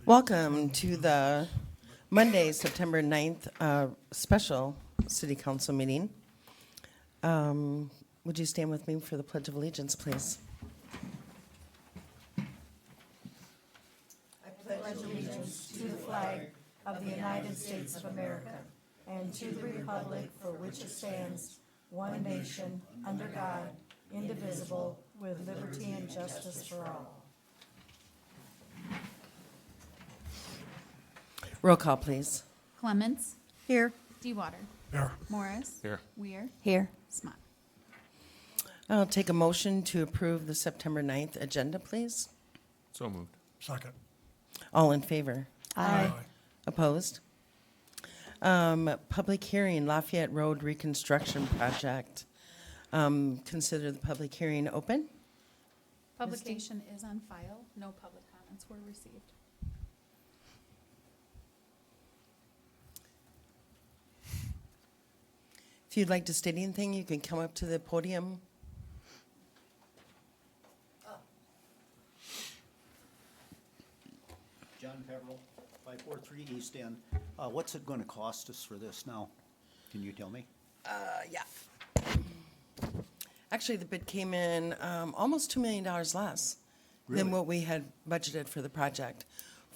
Welcome to the Monday, September 9th, special city council meeting. Would you stand with me for the Pledge of Allegiance, please? I pledge allegiance to the flag of the United States of America and to the republic for which it stands, one nation, under God, indivisible, with liberty and justice for all. Roll call, please. Clements. Here. Dewater. Here. Morris. Here. Weir. Here. Smock. I'll take a motion to approve the September 9th agenda, please. So moved. Second. All in favor? Aye. Opposed? Public hearing, Lafayette Road Reconstruction Project. Consider the public hearing open. Publication is on file. No public comments were received. If you'd like to state anything, you can come up to the podium. John Peverill, 543 East End. What's it going to cost us for this now? Can you tell me? Yeah. Actually, the bid came in almost $2 million less Really? than what we had budgeted for the project.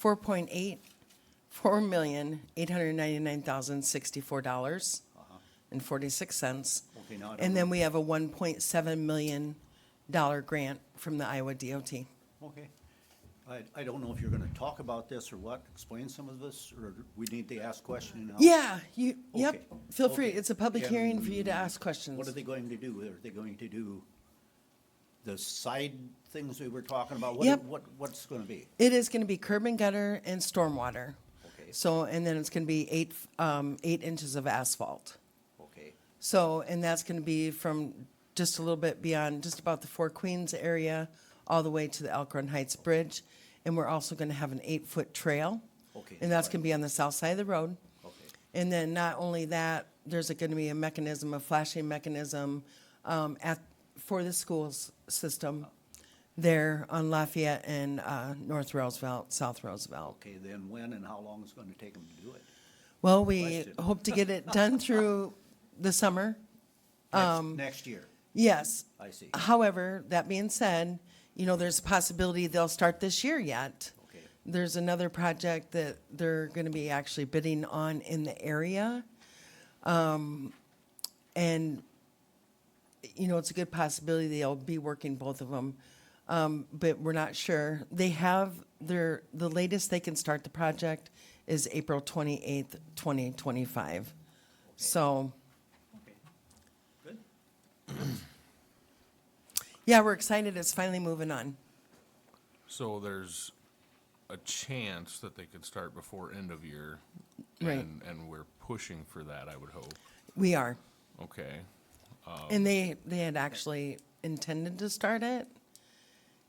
$4.864,899,064.46. Okay, now I don't And then know. we have a $1.7 million grant from the Iowa DOT. Okay. I don't know if you're going to talk about this or what, explain some of this, or we need to ask questions now? Yeah, yep, Okay, feel free. okay. It's a public hearing for you And to ask questions. What are they going to do? Are they going to do the side things we were talking about? What- Yep. What's going to be? It is going to be curb and gutter and stormwater. Okay. So, and then it's going to be 8 inches of asphalt. Okay, So, and that's going to be from just a little bit beyond, just about the Four Queens area, all the way to the Elkhorn Heights Bridge. And we're also going to have an 8-foot trail. Okay. And that's going to be on the south side of the road. okay, And then not only that, there's going to be a mechanism, a flashing mechanism for the schools system there on Lafayette and North Roosevelt, South Roosevelt. okay, then when and how long is it going to take them to do it? Well, we Question. hope to get it done through the summer. Next year, Yes. I see. However, that being said, you know, there's a possibility they'll start this year yet. Okay. There's another project that they're going to be actually bidding on in the area. And, you know, it's a good possibility they'll be working both of them. But we're not sure. They have the latest they can start the project is April 28th, 2025. So, Okay. Good. yeah, we're excited. It's finally moving on. So there's a chance that they could start before end of year. Right. And we're pushing for that, I would hope. We are. Okay. And they had actually intended to start it.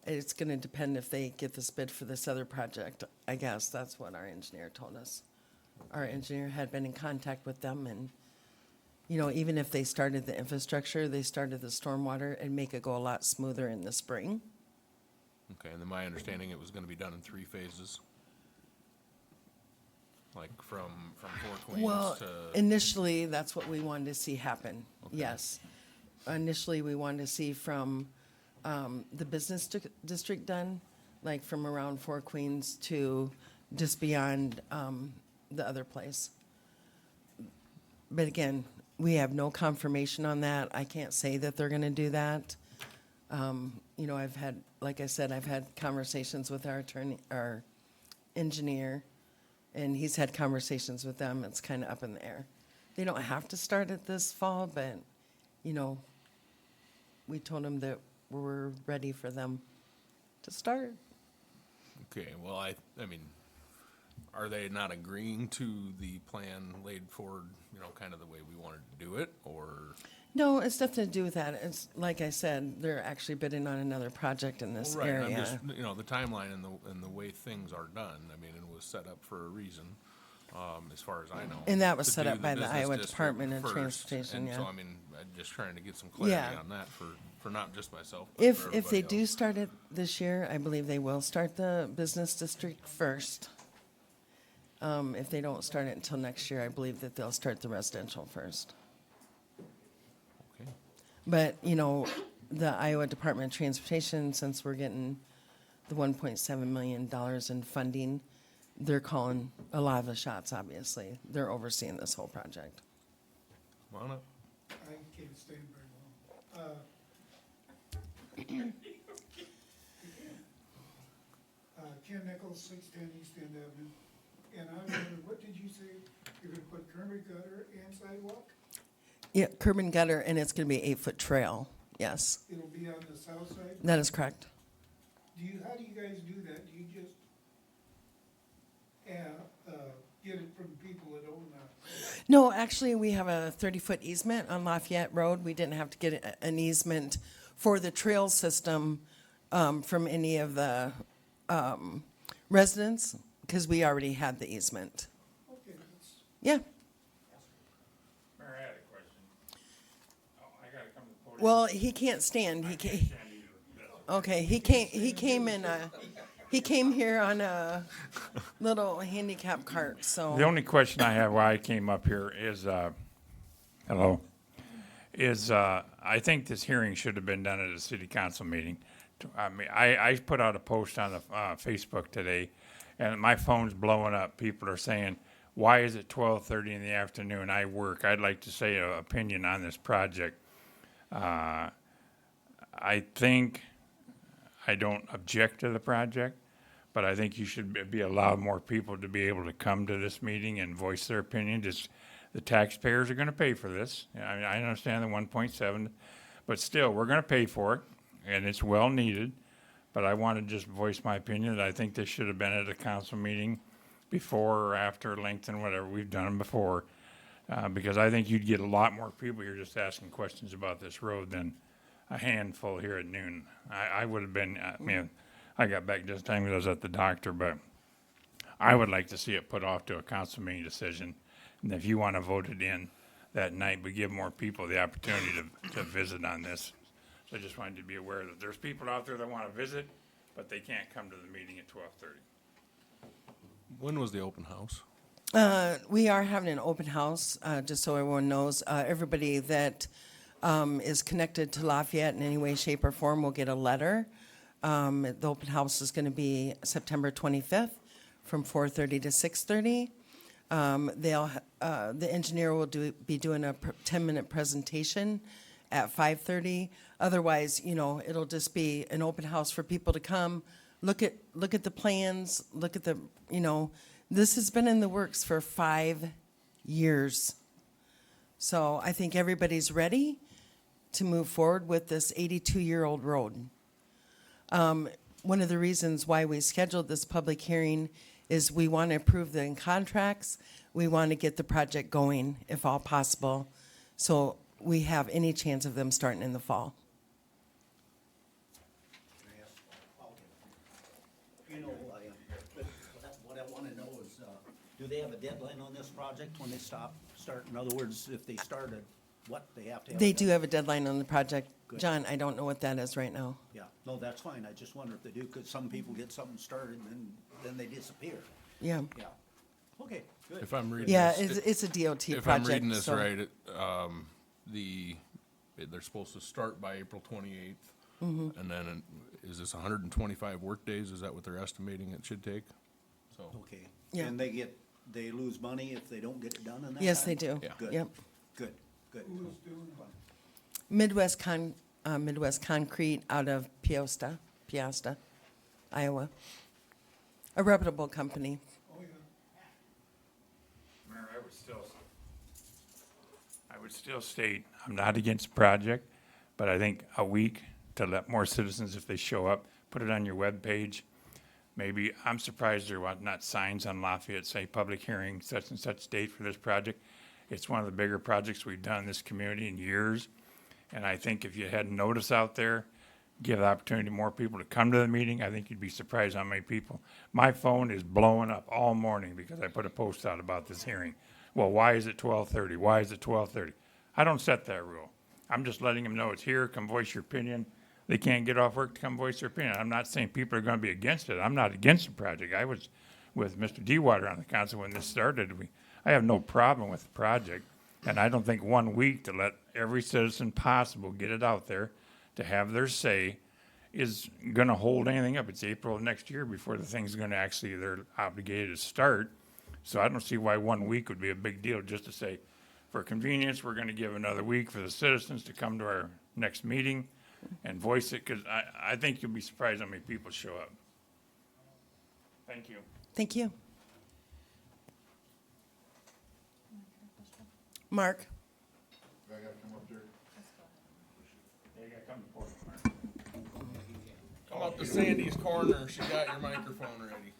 It's going to depend if they get this bid for this other project. I guess that's what our engineer told us. Our engineer had been in contact with them and, you know, even if they started the infrastructure, they started the stormwater and make it go a lot smoother in the spring. Okay, and then my understanding, it was gonna be done in 3 phases? Like from Four Well, Queens to, initially, that's what we wanted to see happen, Okay. yes. Initially, we wanted to see from the business district done, like from around Four Queens to just beyond the other place. But again, we have no confirmation on that. I can't say that they're gonna do that. You know, I've had, like I said, I've had conversations with our attorney, our engineer, and he's had conversations with them. It's kind of up in the air. They don't have to start it this fall, but, you know, we told them that we're ready for them to start. okay, well, I mean, are they not agreeing to the plan laid forward, you know, kind of the way we wanted to do it, or? No, it's nothing to do with that. It's, like I said, they're actually bidding on another project in this Well, right, I'm area. just, you know, the timeline and the way things are done, I mean, it was set up for a reason. as far as I know. And that was to set do up by the business Iowa district Department of first. Transportation, And so, yeah. I mean, I'm just trying to get some clarity Yeah. on that for not just myself, but If, for if they everybody do else. start it this year, I believe they will start the business district first. If they don't start it until next year, I believe that they'll start the residential first. Okay. But, you know, the Iowa Department of Transportation, since we're getting the $1.7 million in funding, they're calling a lot of the shots, obviously. They're overseeing this whole project. Come on up. I can't stand very long. Ken Nichols, 610 East End Avenue. And I wonder, what did you say? You're gonna put curb and gutter and sidewalk? Yeah, curb and gutter, and it's gonna be 8-foot trail, yes. It'll be on the south side? That is correct. How do you guys do that? Do you just, get it from people that own No, actually, we have a 30-foot easement on Lafayette Road. We didn't have to get an easement for the trail system from any of the residents, because we already had the easement. Okay, that's, Yeah, Mayor, I had a question. Oh, I gotta come to the podium. well, he can't stand. He Can't came, either. okay, he came here on a little handicap cart, so. The only question I have why I came up here is, hello, I think this hearing should have been done at a city council meeting. I mean, I put out a post on the Facebook today, and my phone's blowing up. People are saying, why is it 12:30 in the afternoon? I work. I'd like to say an opinion on this project. I think I don't object to the project, but I think you should be allowed more people to be able to come to this meeting and voice their opinion. Just the taxpayers are going to pay for this. I mean, I understand the 1.7, but still, we're going to pay for it, and it's well needed. But I want to just voice my opinion that I think this should have been at a council meeting before or after length and whatever. We've done them before, because I think you'd get a lot more people here just asking questions about this road than a handful here at noon. I would have been, I mean, I got back just in time because I was at the doctor, but I would like to see it put off to a council meeting decision. And if you want to vote it in that night, we give more people the opportunity to visit on this. So I just wanted you to be aware that there's people out there that want to visit, but they can't come to the meeting at 12:30. When was the open house? We are having an open house, just so everyone knows. Everybody that is connected to Lafayette in any way, shape, or form will get a letter. The open house is going to be September 25th from 4:30 to 6:30. The engineer will be doing a 10-minute presentation at 5:30. Otherwise, you know, it'll just be an open house for people to come, look at the plans, look at the, you know, this has been in the works for 5 years. So I think everybody's ready to move forward with this 82-year-old road. One of the reasons why we scheduled this public hearing is we want to approve the contracts. We want to get the project going, if all possible, so we have any chance of them starting in the fall. Can I ask? You know, but what I want to know is, do they have a deadline on this project when they start? In other words, if they started, what they have to have? They done? do have a deadline on the project. Good. John, I don't know what that is right now. Yeah, no, that's fine. I just wonder if they do, because some people get something started and then they disappear. Yeah. Yeah. Okay, good. If I'm reading Yeah, this, it's a DOT if project. I'm reading this so- right, they're supposed to start by April 28th. Mm-hmm. And then is this 125 work days? Is that what they're estimating it should take? So, Okay. Yeah. And they lose money if they don't get it done in that Yes, they time? do. Yeah. Good. Yep. Good, good. who is doing it? Midwest Concrete out of Piasta, Iowa. A reputable company. Oh, yeah. Mayor, I would still state, I'm not against the project, but I think a week to let more citizens, if they show up, put it on your webpage. Maybe, I'm surprised there was not signs on Lafayette say public hearing, such and such date for this project. It's one of the bigger projects we've done in this community in years. And I think if you had notice out there, give the opportunity to more people to come to the meeting. I think you'd be surprised how many people. My phone is blowing up all morning because I put a post out about this hearing. Well, why is it 12:30? Why is it 12:30? I don't set that rule. I'm just letting them know it's here. Come voice your opinion. They can't get off work to come voice their opinion. I'm not saying people are going to be against it. I'm not against the project. I was with Mr. Dewater on the council when this started. I have no problem with the project. And I don't think 1 week to let every citizen possible get it out there to have their say is going to hold anything up. It's April of next year before the thing's going to actually, they're obligated to start. So I don't see why 1 week would be a big deal, just to say, for convenience, we're going to give another week for the citizens to come to our next meeting and voice it, because I think you'll be surprised how many people show up. Thank you. Thank you. Mark? I gotta come up there? Yeah, you gotta come to Portland. Come up to Sandy's corner, she got your microphone ready.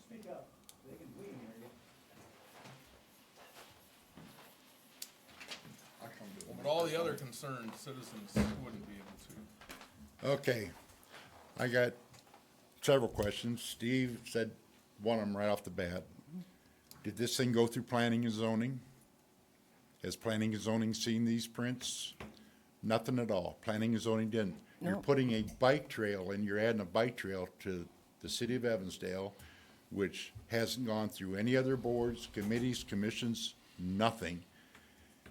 Speak up, we can hear you. But all the other concerned citizens wouldn't be able to. Okay, I got several questions. Steve said one of them right off the bat. Did this thing go through planning and zoning? Has planning and zoning seen these prints? Nothing at all. Planning and zoning didn't. You're No. putting a bike trail and you're adding a bike trail to the city of Evansdale, which hasn't gone through any other boards, committees, commissions, nothing.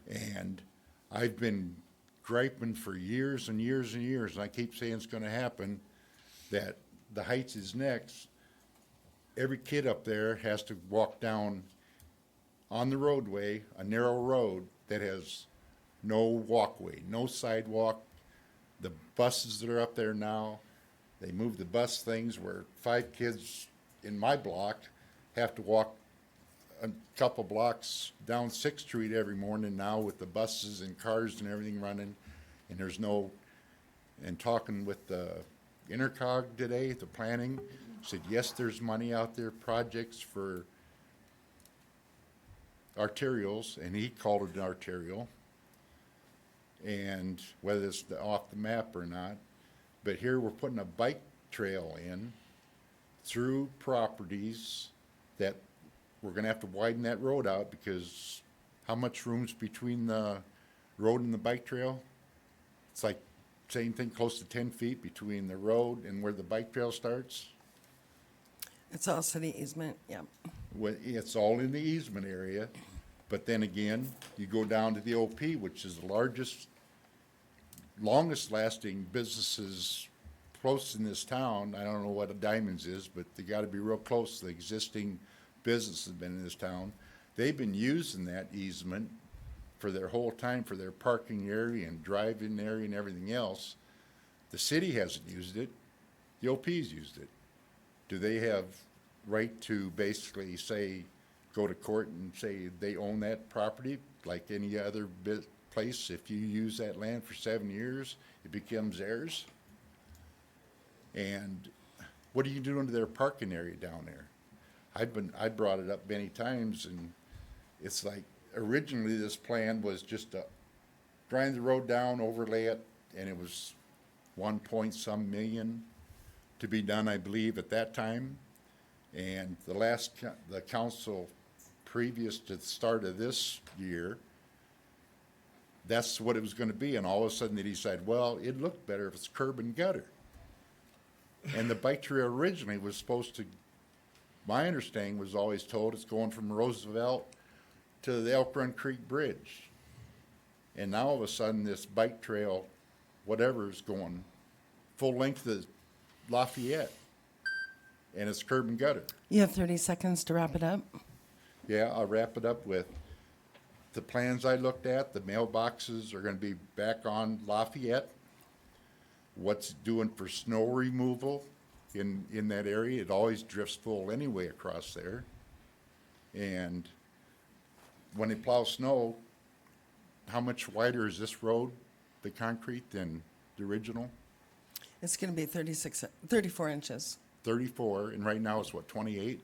And I've been griping for years and years and years, and I keep saying it's gonna happen, that the Heights is next. Every kid up there has to walk down on the roadway, a narrow road that has no walkway, no sidewalk. The buses that are up there now, they moved the bus things where 5 kids in my block have to walk a couple blocks down Sixth Street every morning now with the buses and cars and everything running, and there's no, and talking with the Intercog today, the planning, said, yes, there's money out there, projects for arterials, and he called it an arterial, and whether it's off the map or not, but here we're putting a bike trail in through properties that we're gonna have to widen that road out, because how much room's between the road and the bike trail? It's like, same thing, close to 10 feet between the road and where the bike trail starts. It's all city easement, yeah. Well, it's all in the easement area, but then again, you go down to the OP, which is the largest, longest lasting businesses close in this town. I don't know what a Diamonds is, but they gotta be real close. The existing business has been in this town. They've been using that easement for their whole time, for their parking area and drive-in area and everything else. The city hasn't used it. The OP's used it. Do they have right to basically say, go to court and say they own that property like any other place? If you use that land for 7 years, it becomes theirs? And what are you doing to their parking area down there? I brought it up many times, and it's like, originally this plan was just to grind the road down, overlay it, and it was 1 point some million to be done, I believe, at that time. And the council previous to the start of this year, that's what it was gonna be, and all of a sudden they decided, well, it'd look better if it's curb and gutter. And the bike trail originally was supposed to, my understanding was always told, it's going from Roosevelt to the Elk Run Creek Bridge. And now all of a sudden this bike trail, whatever, is going full length of Lafayette. And it's curb and gutter. You have 30 seconds to wrap it up. Yeah, I'll wrap it up with the plans I looked at. The mailboxes are gonna be back on Lafayette. What's it doing for snow removal in that area? It always drifts full anyway across there. And when they plow snow, how much wider is this road, the concrete, than the original? It's gonna be 34 inches. 34, and right now it's what, 28?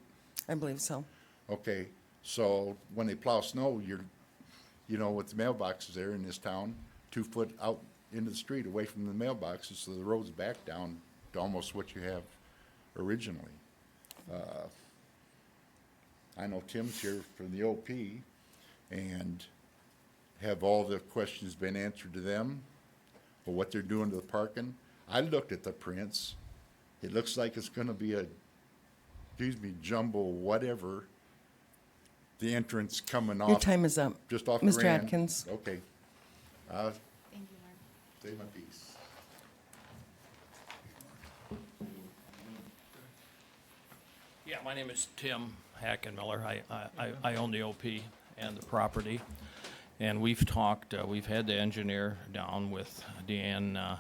I believe so. Okay, So when they plow snow, you know, with the mailboxes there in this town, 2 foot out into the street away from the mailboxes, so the road's back down to almost what you have originally. I know Tim's here from the OP, and have all the questions been answered to them, or what they're doing to the parking? I looked at the prints. It looks like it's gonna be a, excuse me, jumbo whatever, the entrance coming off. Your time is up. Just off Mr. Grand. Atkins. Okay. Thank you, Mark. Say my piece. Yeah, my name is Tim Hackenmiller. I own the OP and the property. And we've talked, we've had the engineer down with Deanne,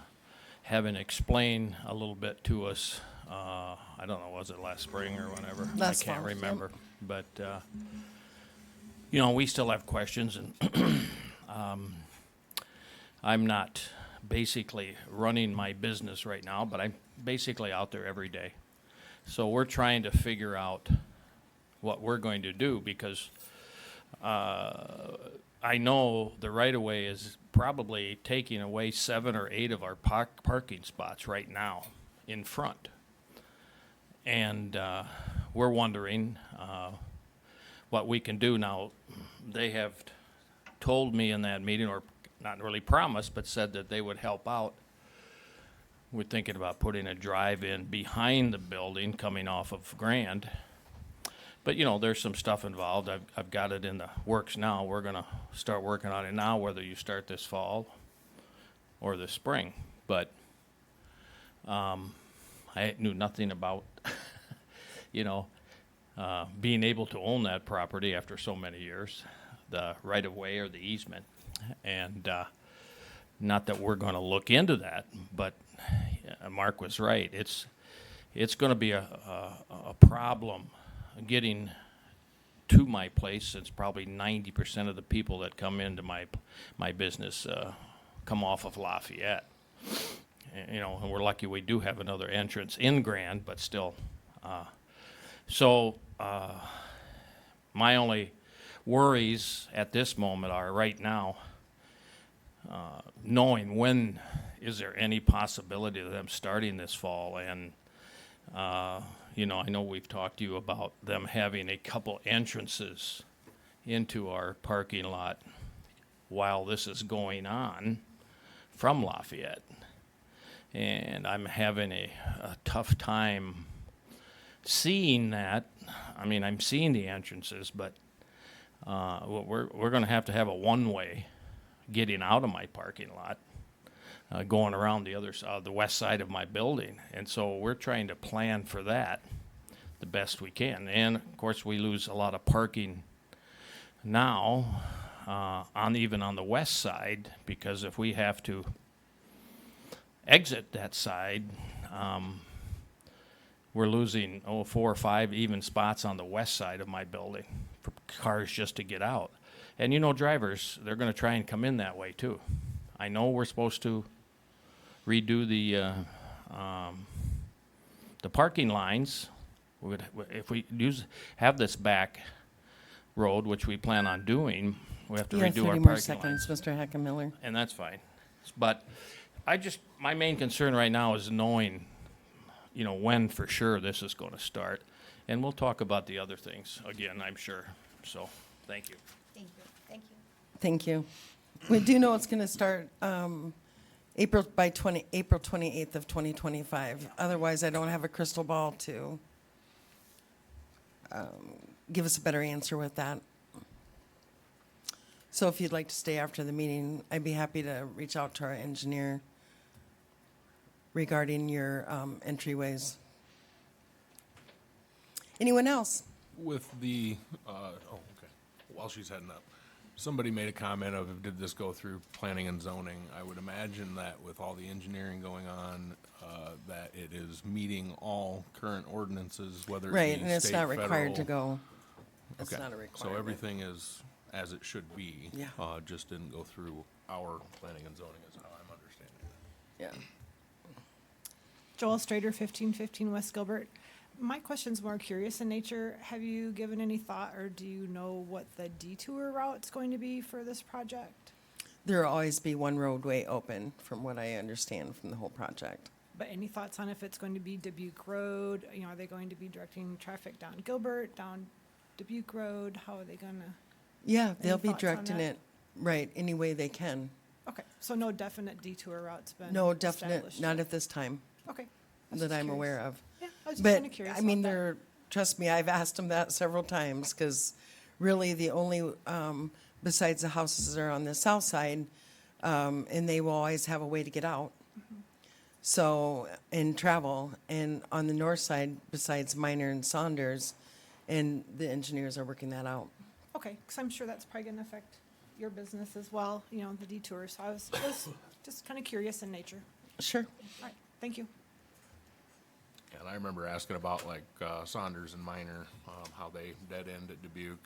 having explained a little bit to us. I don't know, was it last spring or whenever? Last I can't fall, yep. remember. But, you know, we still have questions, and I'm not basically running my business right now, but I'm basically out there every day. So we're trying to figure out what we're going to do, because I know the right-of-way is probably taking away 7 or 8 of our parking spots right now in front. And we're wondering what we can do now. They have told me in that meeting, or not really promised, but said that they would help out. We're thinking about putting a drive-in behind the building coming off of Grand. But, you know, there's some stuff involved. I've got it in the works now. We're gonna start working on it now, whether you start this fall or this spring. But I knew nothing about, you know, being able to own that property after so many years, the right-of-way or the easement. And not that we're gonna look into that, but Mark was right. It's gonna be a problem getting to my place, since probably 90% of the people that come into my business come off of Lafayette. And, you know, and we're lucky we do have another entrance in Grand, but still. So my only worries at this moment are right now, knowing when is there any possibility of them starting this fall. And you know, I know we've talked to you about them having a couple entrances into our parking lot while this is going on from Lafayette. And I'm having a tough time seeing that. I mean, I'm seeing the entrances, but we're gonna have to have a one-way getting out of my parking lot, going around the other side, the west side of my building. And so we're trying to plan for that the best we can. And of course, we lose a lot of parking now, even on the west side, because if we have to exit that side, we're losing 4 or 5 even spots on the west side of my building for cars just to get out. And you know, drivers, they're gonna try and come in that way too. I know we're supposed to redo the parking lines. If we have this back road, which we plan on doing, we have to You have redo our 30 more parking seconds, lines. Mr. Hackenmiller. And that's fine. But my main concern right now is knowing, you know, when for sure this is gonna start. And we'll talk about the other things again, I'm sure. So, thank you. Thank you. Thank you. Thank you. We do know it's going to start April 28th of 2025. Otherwise, I don't have a crystal ball to give us a better answer with that. So if you'd like to stay after the meeting, I'd be happy to reach out to our engineer regarding your entryways. Anyone else? With the, okay, while she's heading up, somebody made a comment of, did this go through planning and zoning? I would imagine that with all the engineering going on, that it is meeting all current ordinances, whether it be Right, and it's state, not required to federal. go. It's Okay, not a so requirement. everything is as it should be. Yeah. Just didn't go through our planning and zoning is how I'm understanding it. Yeah. Joel Strader, 1515 West Gilbert. My question's more curious in nature. Have you given any thought, or do you know what the detour route's going to be for this project? There'll always be one roadway open, from what I understand from the whole project. But any thoughts on if it's going to be Dubuque Road? You know, are they going to be directing traffic down Gilbert, down Dubuque Road? How are they gonna? Yeah, they'll Any be thoughts on directing that? it right any way they can. Okay, so no definite detour route's been No definite, established not yet? at this time Okay. I was that just I'm curious. aware of. Yeah, I was just But, kind of curious. I mean, about that. they're, trust me, I've asked them that several times, because really the only, besides the houses that are on the south side, and they will always have a way to get out. So, and travel, and on the north side, besides Minor and Saunders, and the engineers are working that out. Okay, because I'm sure that's probably going to affect your business as well, you know, the detours. So I was just kind of curious in nature. Sure. All right, thank you. And I remember asking about like Saunders and Minor, how they dead end at Dubuque.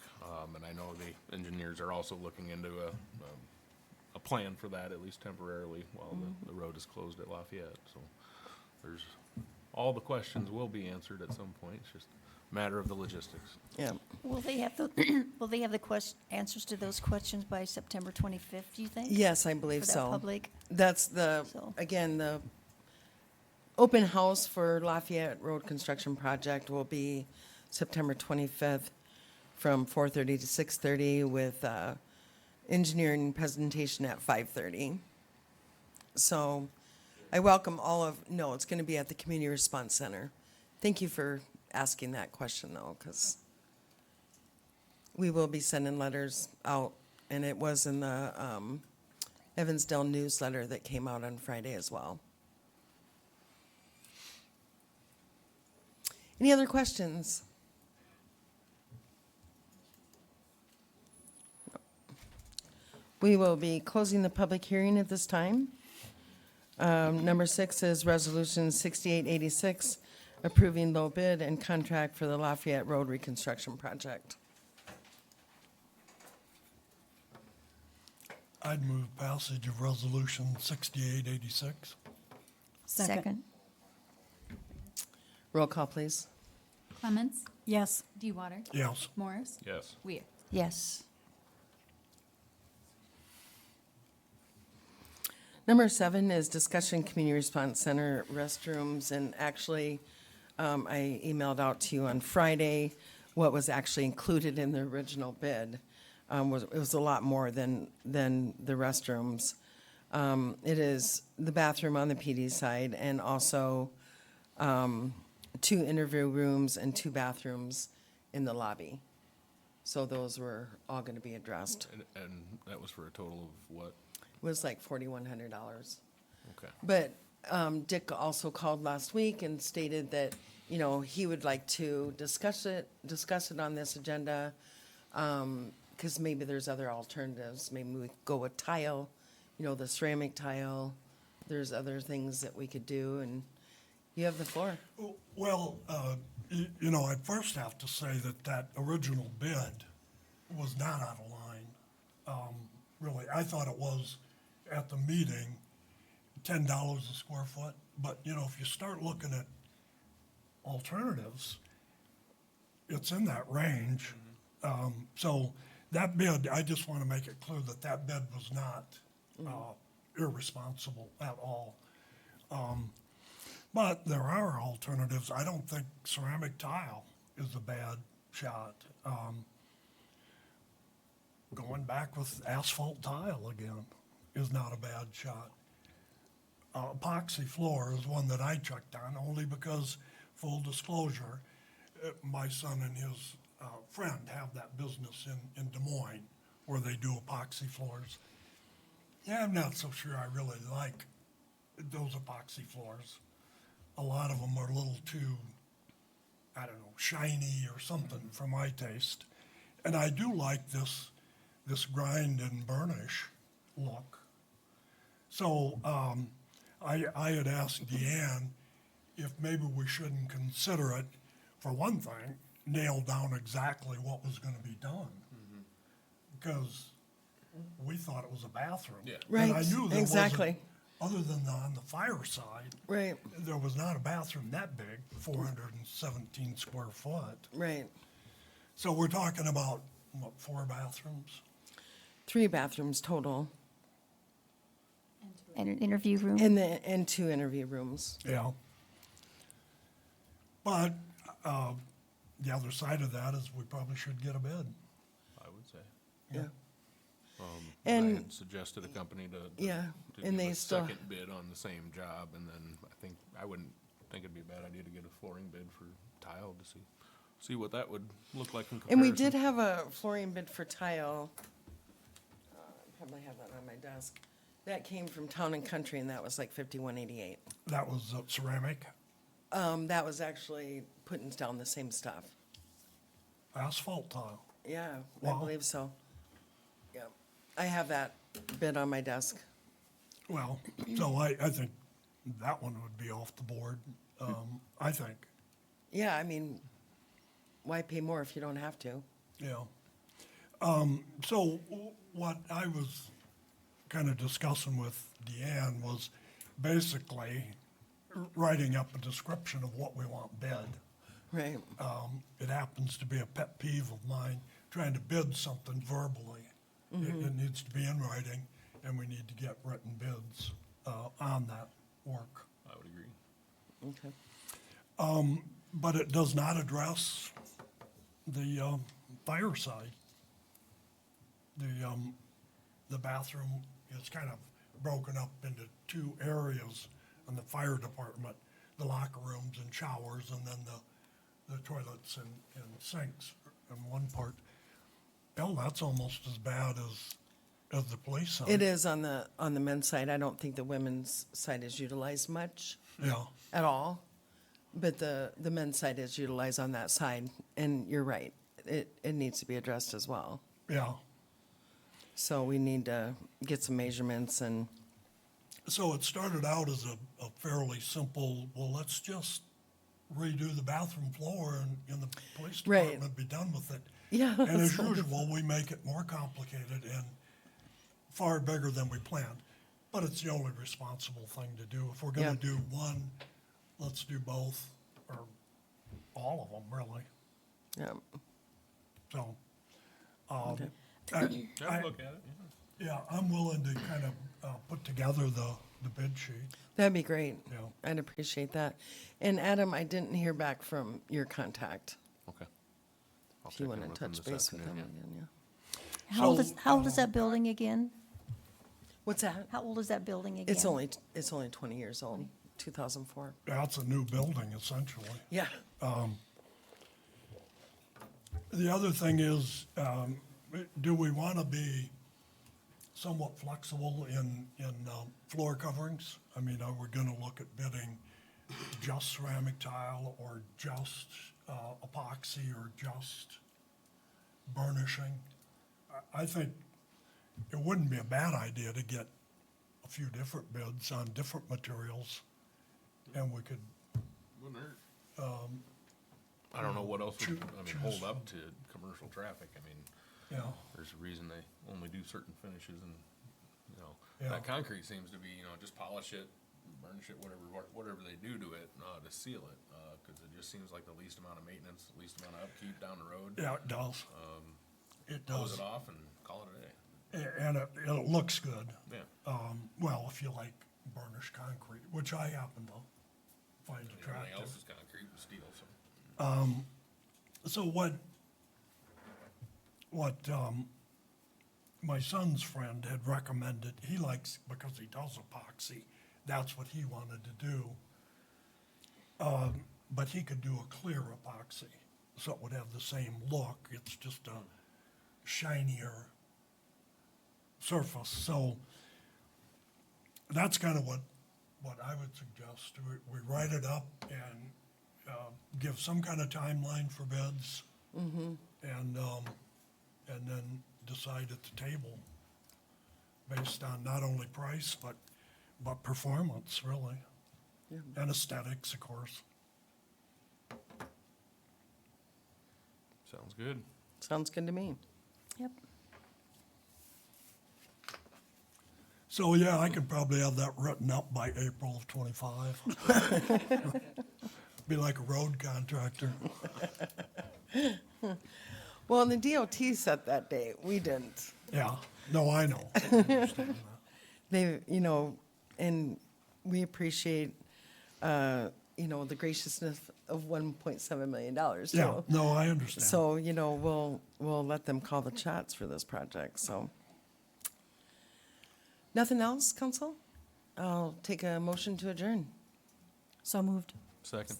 And I know the engineers are also looking into a plan for that, at least temporarily, while the road is closed at Lafayette. So there's, all the questions will be answered at some point. It's just a matter of the logistics. Yeah. Will they have the, will they have the answers to those questions by September 25th, do you think? Yes, I believe For that so. public? That's the, So- again, the open house for Lafayette Road Construction Project will be September 25th from 4:30 to 6:30 with engineering presentation at 5:30. So I welcome all of, no, it's going to be at the Community Response Center. Thank you for asking that question, though, because we will be sending letters out, and it was in the Evansdale newsletter that came out on Friday as well. Any other questions? We will be closing the public hearing at this time. Number 6 is Resolution 6886, approving low bid and contract for the Lafayette Road Reconstruction Project. I'd move passage of Resolution 6886. Second. Roll call, please. Clements, Yes. DeWater, Yes. Morris, Yes. Weir. Yes. Number 7 is discussion Community Response Center restrooms, and actually, I emailed out to you on Friday what was actually included in the original bid. It was a lot more than the restrooms. It is the bathroom on the PD side, and also 2 interview rooms and 2 bathrooms in the lobby. So those were all going to be addressed. And that was for a total of what? It was like $4,100. Okay. But Dick also called last week and stated that, you know, he would like to discuss it on this agenda, because maybe there's other alternatives. Maybe we go with tile, you know, the ceramic tile. There's other things that we could do, and you have the floor. Well, you know, I'd first have to say that original bid was not out of line. Really, I thought it was at the meeting, $10 a square foot. But, you know, if you start looking at alternatives, it's in that range. So that bid, I just want to make it clear that bid was not irresponsible at all. But there are alternatives. I don't think ceramic tile is a bad shot. Going back with asphalt tile again is not a bad shot. Epoxy floor is one that I checked on only because, full disclosure, my son and his friend have that business in Des Moines where they do epoxy floors. Yeah, I'm not so sure I really like those epoxy floors. A lot of them are a little too, I don't know, shiny or something for my taste. And I do like this grind and burnish look. So I had asked Deanne if maybe we shouldn't consider it, for one thing, nail down exactly what was going to be done. Because we thought it was a bathroom. Yeah. And I Right, knew there exactly. wasn't other than on the fire side, Right, there was not a bathroom that big, 417 square foot. right. So we're talking about, what, 4 bathrooms? 3 bathrooms total, And an interview room? and 2 interview rooms. Yeah. But the other side of that is we probably should get a bid. I would say. Yeah. I And- had suggested a company to Yeah, to and give they a still- second bid on the same job, and then I wouldn't think it'd be a bad idea to get a flooring bid for tile to see what that would look like in comparison. And we did have a flooring bid for tile. I probably have that on my desk. That came from Town and Country, and that was like 5188. That was ceramic, That was actually putting down the same stuff. asphalt tile. Yeah, I Wow. believe so. Yeah, I have that bid on my desk. Well, so I think that one would be off the board, I think, Yeah, I mean, why pay more if you don't have to? yeah. So what I was kind of discussing with Deanne was basically writing up a description of what we want bid. Right, It happens to be a pet peeve of mine, trying to bid something verbally. It needs to be in writing, and we need to get written bids on that work. I would agree. okay. But it does not address the fire side. The bathroom is kind of broken up into 2 areas in the fire department, the locker rooms and showers, and then the toilets and sinks in one part. Hell, that's almost as bad as the police side. It is on the men's side. I don't think the women's side is utilized much Yeah, at all. But the men's side is utilized on that side, and you're right. It needs to be addressed as well. yeah. So we need to get some measurements and, So it started out as a fairly simple, well, let's just redo the bathroom floor and in the police Right. department, be done with it. yeah. And as usual, we make it more complicated and far bigger than we planned. But it's the only responsible thing to do. If we're gonna Yeah. do one, let's do both, or all of them, really. Yeah, So, okay. I'd look at it, yeah. yeah, I'm willing to kind of put together the bid sheet, That'd be great. Yeah. I'd appreciate that. And Adam, I didn't hear back from your contact. Okay. I'll If you check want in to with them touch this base with afternoon, him yeah. again, yeah. How old is that building again? What's that? How old is that building again? It's only 20 years old, 2004. that's a new building essentially. Yeah, The other thing is, do we want to be somewhat flexible in floor coverings? I mean, are we going to look at bidding just ceramic tile or just epoxy or just burnishing? I think it wouldn't be a bad idea to get a few different bids on different materials, and we could, Wouldn't hurt. I don't know what else would, choose hold up to commercial traffic. I mean, you know, there's a reason they only do certain finishes and, Yeah. that concrete seems to be, just polish it, burnish it, whatever they do to it, to seal it. Cause it just seems like the least amount of maintenance, least amount of upkeep down the road. yeah, it does. It Close does. it off and call it a day. And it looks good. Yeah. Well, if you like burnished concrete, which I happen to find Everything attractive. else is concrete and steel, so. So what my son's friend had recommended, he likes, because he does epoxy, that's what he wanted to do. But he could do a clear epoxy, so it would have the same look, it's just a shinier surface, so that's kind of what I would suggest. We write it up and give some kind of timeline for bids. And then decide at the table based on not only price, but performance, really. Yeah. And aesthetics, of course. Sounds good. sounds good to me. Yep. So, yeah, I could probably have that written up by April of '25. Be like a road contractor. Well, the DOT set that date. We didn't. Yeah, no, I know. I understand that. They, and we appreciate, the graciousness of $1.7 million too. Yeah, no, I understand. So, we'll let them call the shots for this project, so. Nothing else, council? I'll take a motion to adjourn. So moved. Second.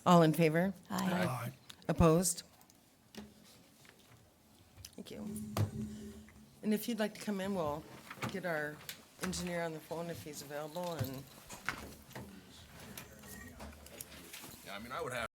All in favor? Aye. Aye. Opposed? Thank you. And if you'd like to come in, we'll get our engineer on the phone if he's available and. Yeah, I mean, I would have